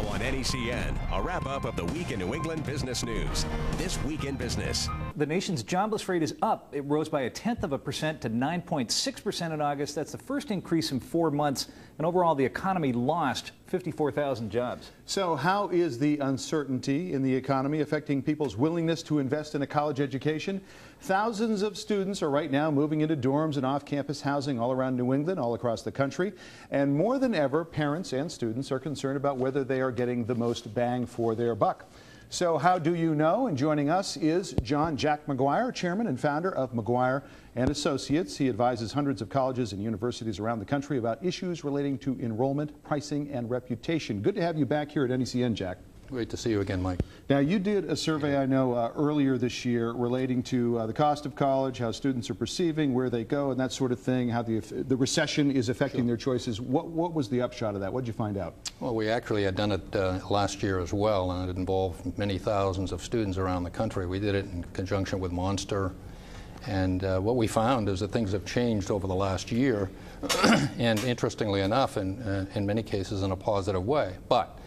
on NECN, a wrap-up of the week in New England business news. This Week in Business. The nation's jobless rate is up. It rose by 0.1% to 9.6% in August. That's the first increase in 4 months. And overall, the economy lost 54,000 jobs. So how is the uncertainty in the economy affecting people's willingness to invest in a college education? Thousands of students are right now moving into dorms and off-campus housing all around New England, all across the country. And more than ever, parents and students are concerned about whether they are getting the most bang for their buck. So how do you know? And joining us is Jack Maguire, chairman and founder of Maguire and Associates. He advises hundreds of colleges and universities around the country about issues relating to enrollment, pricing, and reputation. Good to have you back here at NECN, Jack. Great to see you again, Mike. Now, you did a survey, I know, earlier this year relating to the cost of college, how students are perceiving, where they go, and that sort of thing, how the recession is affecting their choices. What was the upshot of that? What did you find out? Well, we actually had done it last year as well, and it involved many thousands of students around the country. We did it in conjunction with Monster, and what we found is that things have changed over the last year, and interestingly enough, in many cases in a positive way. But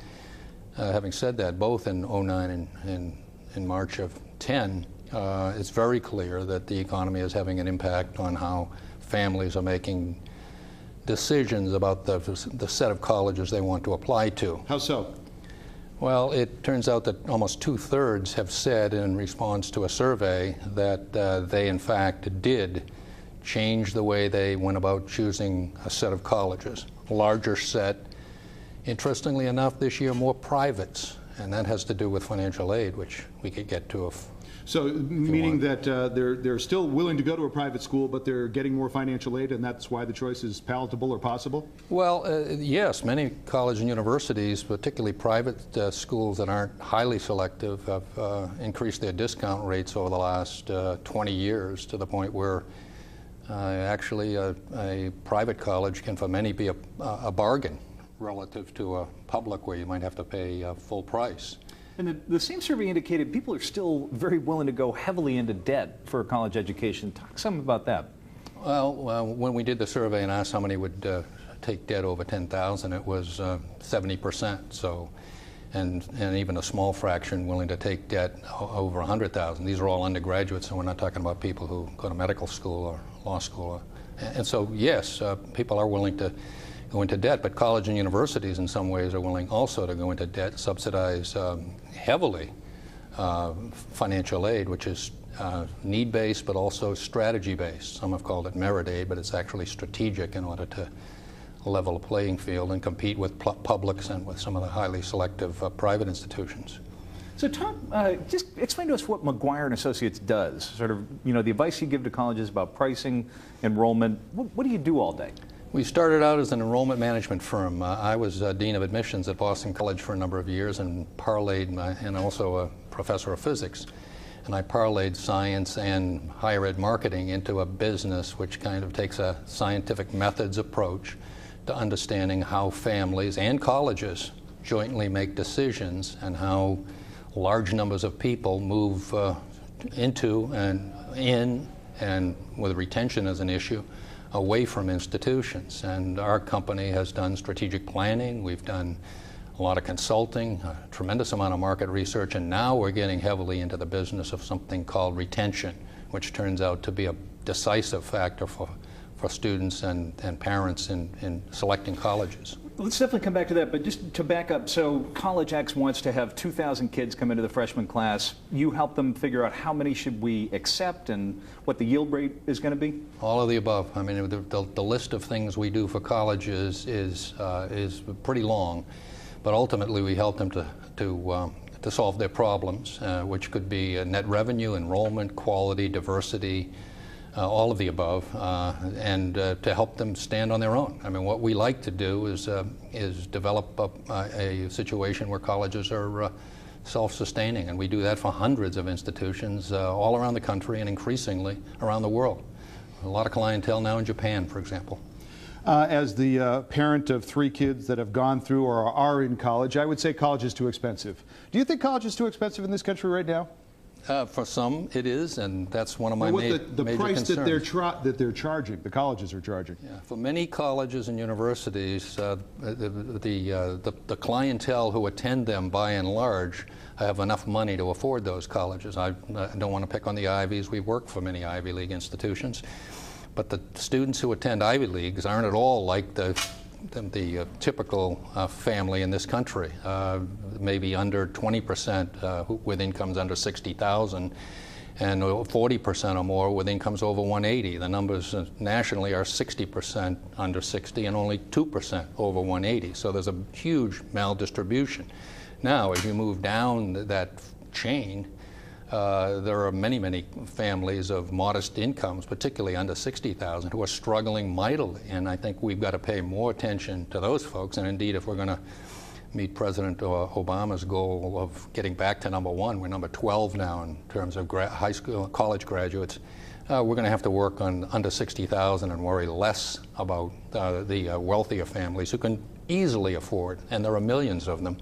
having said that, both in 09 and in March of 10, it's very clear that the economy is having an impact on how families are making decisions about the set of colleges they want to apply to. How so? Well, it turns out that almost 2/3 have said in response to a survey that they in fact did change the way they went about choosing a set of colleges. A larger set. Interestingly enough, this year more privates, and that has to do with financial aid, which we could get to if so, meaning that they're still willing to go to a private school, but they're getting more financial aid, and that's why the choice is palatable or possible? Well, yes, many colleges and universities, particularly private schools that aren't highly selective, have increased their discount rates over the last 20 years to the point where actually a private college can for many be a bargain relative to a public where you might have to pay full price. And the same survey indicated people are still very willing to go heavily into debt for a college education. Talk some about that. Well, when we did the survey and asked how many would take debt over $10,000, it was 70%. So, and even a small fraction willing to take debt over $100,000. These are all undergraduates, so we're not talking about people who go to medical school or law school. And so, yes, people are willing to go into debt, but college and universities in some ways are willing also to go into debt, subsidize heavily financial aid, which is need-based but also strategy-based. Some have called it merit aid, but it's actually strategic in order to level a playing field and compete with publics and with some of the highly selective private institutions. So just explain to us what Maguire and Associates does, sort of, you know, the advice you give to colleges about pricing, enrollment. What do you do all day? We started out as an enrollment management firm. I was Dean of Admissions at Boston College for a number of years and and also a professor of physics. And I parlayed science and higher ed marketing into a business which kind of takes a scientific methods approach to understanding how families and colleges jointly make decisions and how large numbers of people move into and in, and with retention as an issue, away from institutions. And our company has done strategic planning, we've done a lot of consulting, a tremendous amount of market research, and now we're getting heavily into the business of something called retention, which turns out to be a decisive factor for students and parents in selecting colleges. Let's definitely come back to that, but just to back up, so College X wants to have 2,000 kids come into the freshman class. You help them figure out how many should we accept and what the yield rate is going to be? All of the above. I mean, the list of things we do for colleges is pretty long, but ultimately we help them to solve their problems, which could be net revenue, enrollment, quality, diversity, all of the above, and to help them stand on their own. I mean, what we like to do is develop a situation where colleges are self-sustaining, and we do that for hundreds of institutions all around the country and increasingly around the world. A lot of clientele now in Japan, for example. As the parent of 3 kids that have gone through or are in college, I would say college is too expensive. Do you think college is too expensive in this country right now? For some, it is, and that's one of my major concerns. The price that they're charging, the colleges are charging. Yeah. For many colleges and universities, the clientele who attend them, by and large, have enough money to afford those colleges. I don't want to pick on the Ivies. We work for many Ivy League institutions, but the students who attend Ivy Leagues aren't at all like the typical family in this country, maybe under 20% with incomes under 60,000, and 40% or more with incomes over 180. The numbers nationally are 60% under 60 and only 2% over 180. So there's a huge maldistribution. Now, as you move down that chain, there are many, many families of modest incomes, particularly under 60,000, who are struggling mightily. And I think we've got to pay more attention to those folks. And indeed, if we're going to meet President Obama's goal of getting back to number 1, we're number 12 now in terms of high school, college graduates, we're going to have to work on under 60,000 and worry less about the wealthier families who can easily afford, and there are millions of them,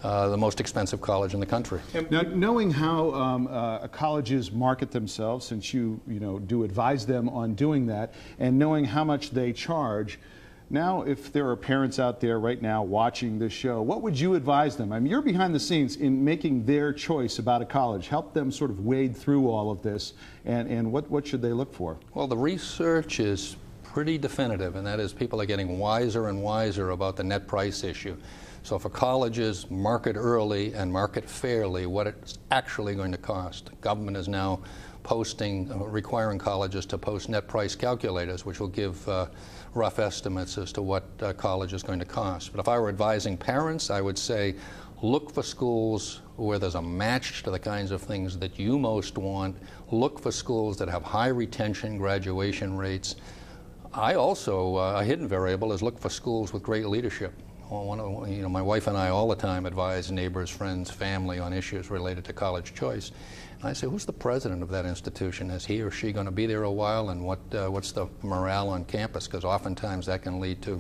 the most expensive college in the country. Now, knowing how colleges market themselves, since you do advise them on doing that, and knowing how much they charge, now if there are parents out there right now watching this show, what would you advise them? I mean, you're behind the scenes in making their choice about a college. Help them sort of wade through all of this, and what should they look for? Well, the research is pretty definitive, and that is people are getting wiser and wiser about the net price issue. So for colleges, market early and market fairly what it's actually going to cost. The government is now requiring colleges to post net price calculators, which will give rough estimates as to what college is going to cost. But if I were advising parents, I would say look for schools where there's a match to the kinds of things that you most want. Look for schools that have high retention, graduation rates. I also, a hidden variable is look for schools with great leadership. My wife and I all the time advise neighbors, friends, family on issues related to college choice. And I say, who's the president of that institution? Is he or she going to be there a while? And what's the morale on campus? Because oftentimes that can lead to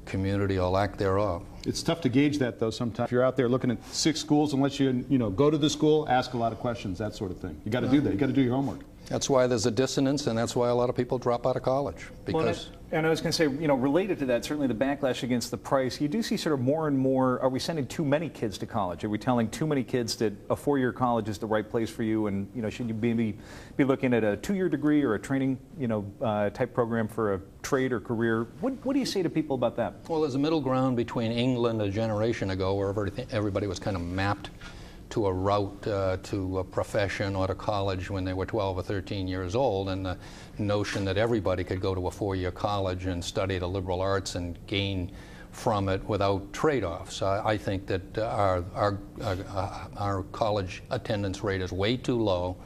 community or lack thereof. It's tough to gauge that, though, sometimes. If you're out there looking at 6 schools, unless you go to the school, ask a lot of questions, that sort of thing. You got to do that. You got to do your homework. That's why there's a dissonance, and that's why a lot of people drop out of college. Because and I was going to say, related to that, certainly the backlash against the price, you do see sort of more and more, are we sending too many kids to college? Are we telling too many kids that a 4-year college is the right place for you, and should you maybe be looking at a 2-year degree or a training type program for a trade or career? What do you say to people about that? Well, there's a middle ground between England a generation ago where everybody was kind of mapped to a route to a profession or to college when they were 12 or 13 years old, and the notion that everybody could go to a 4-year college and study the liberal arts and gain from it without trade-offs. I think that our college attendance rate is way too low,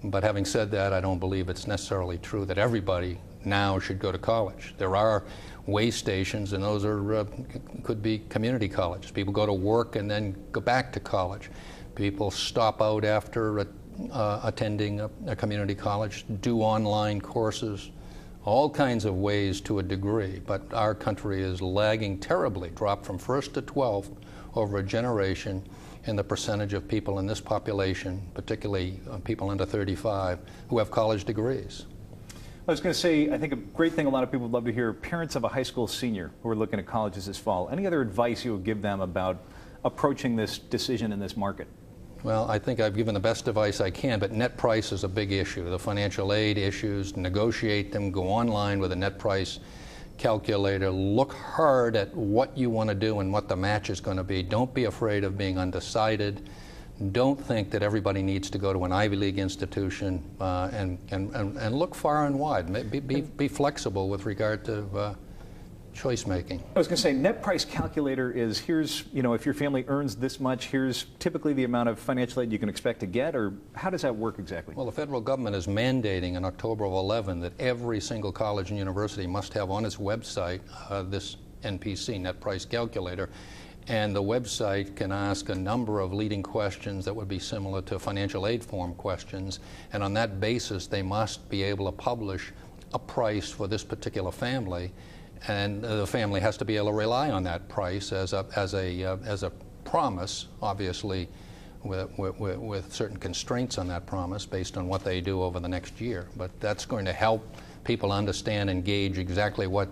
but having said that, I don't believe it's necessarily true that everybody now should go to college. There are way stations, and those are could be community colleges. People go to work and then go back to college. People stop out after attending a community college, do online courses, all kinds of ways to a degree. But our country is lagging terribly, dropped from 1st to 12th over a generation in the percentage of people in this population, particularly people under 35, who have college degrees. I was going to say, I think a great thing a lot of people would love to hear, parents of a high school senior who are looking at colleges this fall, any other advice you would give them about approaching this decision in this market? Well, I think I've given the best advice I can, but net price is a big issue. The financial aid issues, negotiate them, go online with a net price calculator, look hard at what you want to do and what the match is going to be. Don't be afraid of being undecided. Don't think that everybody needs to go to an Ivy League institution, and look far and wide. Be flexible with regard to choice making. I was going to say, net price calculator is, here's, if your family earns this much, here's typically the amount of financial aid you can expect to get, or how does that work exactly? Well, the federal government is mandating in October of 11 that every single college and university must have on its website this NPC, net price calculator. And the website can ask a number of leading questions that would be similar to financial aid form questions. And on that basis, they must be able to publish a price for this particular family. And the family has to be able to rely on that price as a promise, obviously with certain constraints on that promise based on what they do over the next year. But that's going to help people understand and gauge exactly what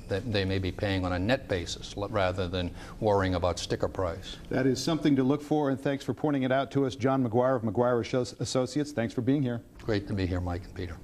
that they may be paying on a net basis rather than worrying about sticker price. That is something to look for, and thanks for pointing it out to us. John Maguire of Maguire Associates, thanks for being here. Great to be here, Mike and Peter.